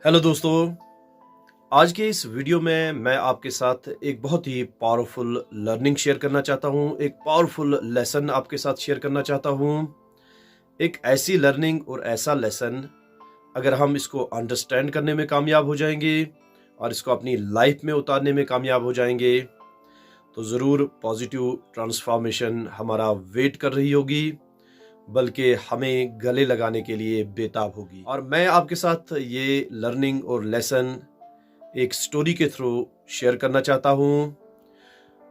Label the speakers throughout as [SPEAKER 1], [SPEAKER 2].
[SPEAKER 1] Hello दोस्तों, आज के इस वीडियो में मैं आपके साथ एक बहुत ही पावरफुल लर्निंग शेयर करना चाहता हूँ। एक पावरफुल लेसन आपके साथ शेयर करना चाहता हूँ। एक ऐसी लर्निंग और ऐसा लेसन, अगर हम इसको अंडरस्टैंड करने में कामयाब हो जाएंगे और इसको अपनी लाइफ में उतारने में कामयाब हो जाएंगे तो ज़रूर पॉजिटिव ट्रांसफॉर्मेशन हमारा वेट कर रही होगी, बल्कि हमें गले लगाने के लिए बेताब होगी। और मैं आपके साथ ये लर्निंग और लेसन एक स्टोरी के थ्रू शेयर करना चाहता हूँ।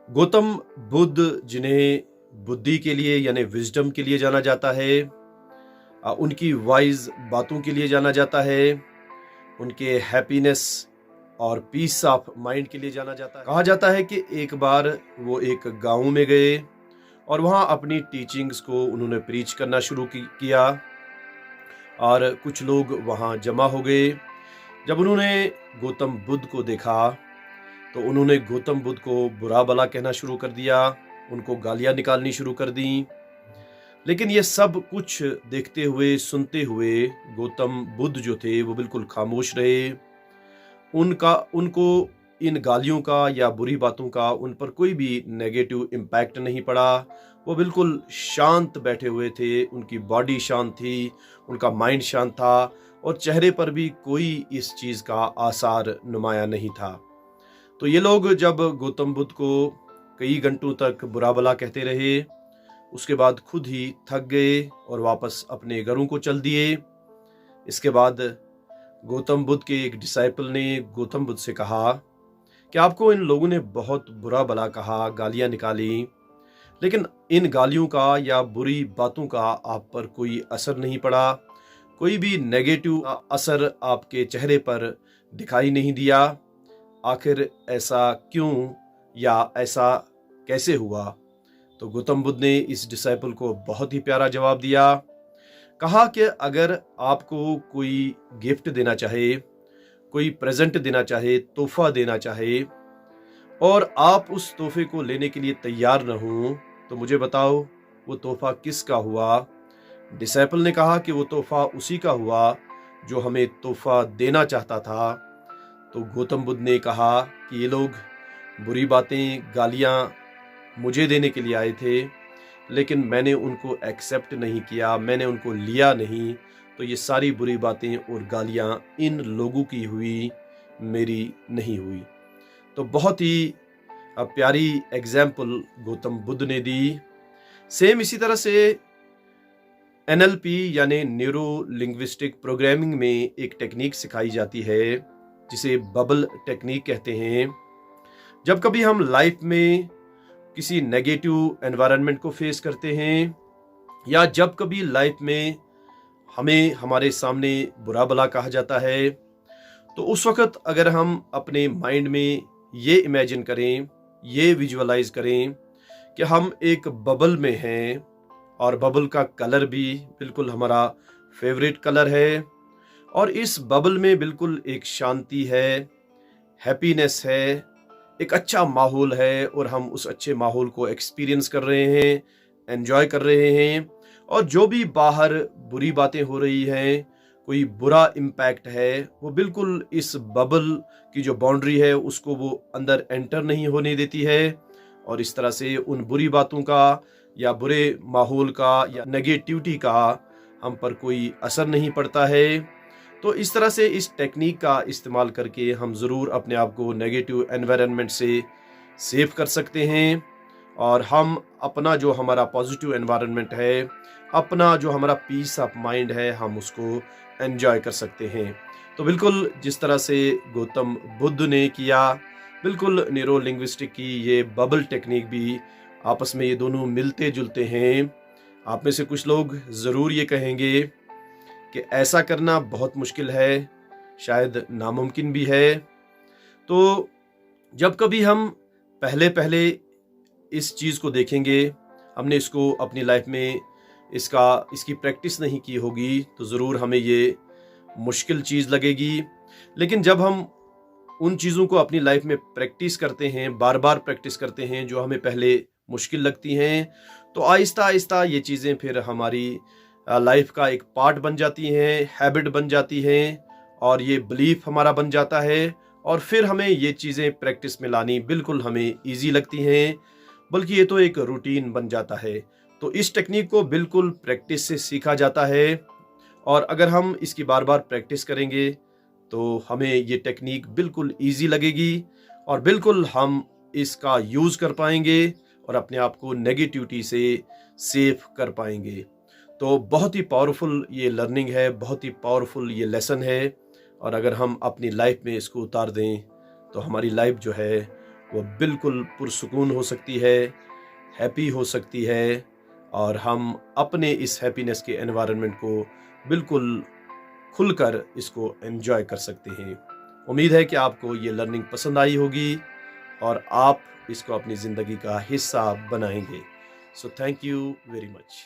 [SPEAKER 1] गौतम बुद्ध, जिन्हें बुद्धि के लिए यानी विजडम के लिए जाना जाता है, उनकी वाइज बातों के लिए जाना जाता है, उनके हैप्पीनेस और पीस ऑफ माइंड के लिए जाना जाता है। कहा जाता है कि एक बार वो एक गांव में गए और वहाँ अपनी टीचिंग्स को उन्होंने प्रीच करना शुरू किया और कुछ लोग वहाँ जमा हो गए। जब उन्होंने गौतम बुद्ध को देखा तो उन्होंने गौतम बुद्ध को बुरा भला कहना शुरू कर दिया, उनको गालियाँ निकालनी शुरू कर दी। लेकिन ये सब कुछ देखते हुए, सुनते हुए गौतम बुद्ध जो थे वो बिल्कुल खामोश रहे। उनको इन गालियों का या बुरी बातों का उन पर कोई भी नेगेटिव इम्पैक्ट नहीं पड़ा। वो बिल्कुल शांत बैठे हुए थे, उनकी बॉडी शांत थी, उनका माइंड शांत था और चेहरे पर भी कोई इस चीज़ का आसार नुमाया नहीं था। तो ये लोग जब गौतम बुद्ध को कई घंटों तक बुरा भला कहते रहे, उसके बाद खुद ही थक गए और वापस अपने घरों को चल दिए। इसके बाद गौतम बुद्ध के एक डिसाइपल ने गौतम बुद्ध से कहा कि आपको इन लोगों ने बहुत बुरा भला कहा, गालियां निकाली, लेकिन इन गालियों का या बुरी बातों का आप पर कोई असर नहीं पड़ा, कोई भी नेगेटिव असर आपके चेहरे पर दिखाई नहीं दिया। आखिर ऐसा क्यों या ऐसा कैसे हुआ? तो गौतम बुद्ध ने इस डिसाइपल को बहुत ही प्यारा जवाब दिया। कहा कि अगर आपको कोई गिफ्ट देना चाहे, कोई प्रेजेंट देना चाहे, तोहफा देना चाहे और आप उस तोहफे को लेने के लिए तैयार न हो तो मुझे बताओ वो तोहफा किसका हुआ? डिसाइपल ने कहा कि वो तोहफा उसी का हुआ जो हमें तोहफा देना चाहता था। तो गौतम बुद्ध ने कहा कि ये लोग बुरी बातें, गालियाँ मुझे देने के लिए आए थे, लेकिन मैंने उनको एक्सेप्ट नहीं किया, मैंने उनको लिया नहीं, तो ये सारी बुरी बातें और गालियाँ इन लोगों की हुई, मेरी नहीं हुई। तो बहुत ही प्यारी एग्जाम्पल गौतम बुद्ध ने दी। सेम इसी तरह से NLP यानी न्यूरो लिंग्विस्टिक प्रोग्रामिंग में एक टेक्निक सिखाई जाती है जिसे बबल टेक्निक कहते हैं। जब कभी हम लाइफ में किसी नेगेटिव एनवायरनमेंट को फेस करते हैं या जब कभी लाइफ में हमें हमारे सामने बुरा भला कहा जाता है, तो उस वक्त अगर हम अपने माइंड में ये इमेजिन करें, ये विजुअलाइज करें कि हम एक बबल में हैं और बबल का कलर भी बिल्कुल हमारा फेवरेट कलर है और इस बबल में बिल्कुल एक शांति है, हैप्पीनेस है, एक अच्छा माहौल है और हम उस अच्छे माहौल को एक्सपीरियंस कर रहे हैं, एंजॉय कर रहे हैं। और जो भी बाहर बुरी बातें हो रही हैं, कोई बुरा इम्पैक्ट है, वो बिल्कुल इस बबल की जो बाउंड्री है उसको वो अंदर एंटर नहीं होने देती है और इस तरह से उन बुरी बातों का या बुरे माहौल का या नेगेटिविटी का हम पर कोई असर नहीं पड़ता है। तो इस तरह से इस टेक्निक का इस्तेमाल करके हम ज़रूर अपने आप को नेगेटिव एनवायरनमेंट से सेव कर सकते हैं और हम अपना जो हमारा पॉजिटिव एनवायरनमेंट है, अपना जो हमारा पीस ऑफ माइंड है, हम उसको एंजॉय कर सकते हैं। तो बिल्कुल जिस तरह से गौतम बुद्ध ने किया, बिल्कुल न्यूरो लिंग्विस्टिक की ये बबल टेक्निक भी आपस में ये दोनों मिलते जुलते हैं। आप में से कुछ लोग ज़रूर ये कहेंगे कि ऐसा करना बहुत मुश्किल है, शायद नामुमकिन भी है। तो जब कभी हम पहले पहले इस चीज़ को देखेंगे, हमने इसको अपनी लाइफ में इसकी प्रैक्टिस नहीं की होगी, तो ज़रूर हमें ये मुश्किल चीज़ लगेगी। लेकिन जब हम उन चीज़ों को अपनी लाइफ में प्रैक्टिस करते हैं, बार बार प्रैक्टिस करते हैं जो हमें पहले मुश्किल लगती हैं, तो आहिस्ता आहिस्ता ये चीज़ें फिर हमारी लाइफ का एक पार्ट बन जाती हैं, हैबिट बन जाती हैं और ये बिलीफ हमारा बन जाता है और फिर हमें ये चीज़ें प्रैक्टिस में लानी बिल्कुल हमें ईजी लगती हैं, बल्कि ये तो एक रूटीन बन जाता है। तो इस टेक्निक को बिल्कुल प्रैक्टिस से सीखा जाता है और अगर हम इसकी बार बार प्रैक्टिस करेंगे तो हमें ये टेक्निक बिल्कुल ईजी लगेगी और बिल्कुल हम इसका यूज़ कर पाएंगे और अपने आप को नेगेटिविटी से सेफ कर पाएंगे। तो बहुत ही पावरफुल ये लर्निंग है, बहुत ही पावरफुल ये लेसन है और अगर हम अपनी लाइफ में इसको उतार दें तो हमारी लाइफ जो है वो बिल्कुल पुरसुकून हो सकती है, हैप्पी हो सकती है और हम अपने इस हैप्पीनेस के एनवायरनमेंट को बिल्कुल खुलकर इसको एंजॉय कर सकते हैं। उम्मीद है कि आपको ये लर्निंग पसंद आई होगी और आप इसको अपनी ज़िंदगी का हिस्सा बनाएंगे। So thank you very much.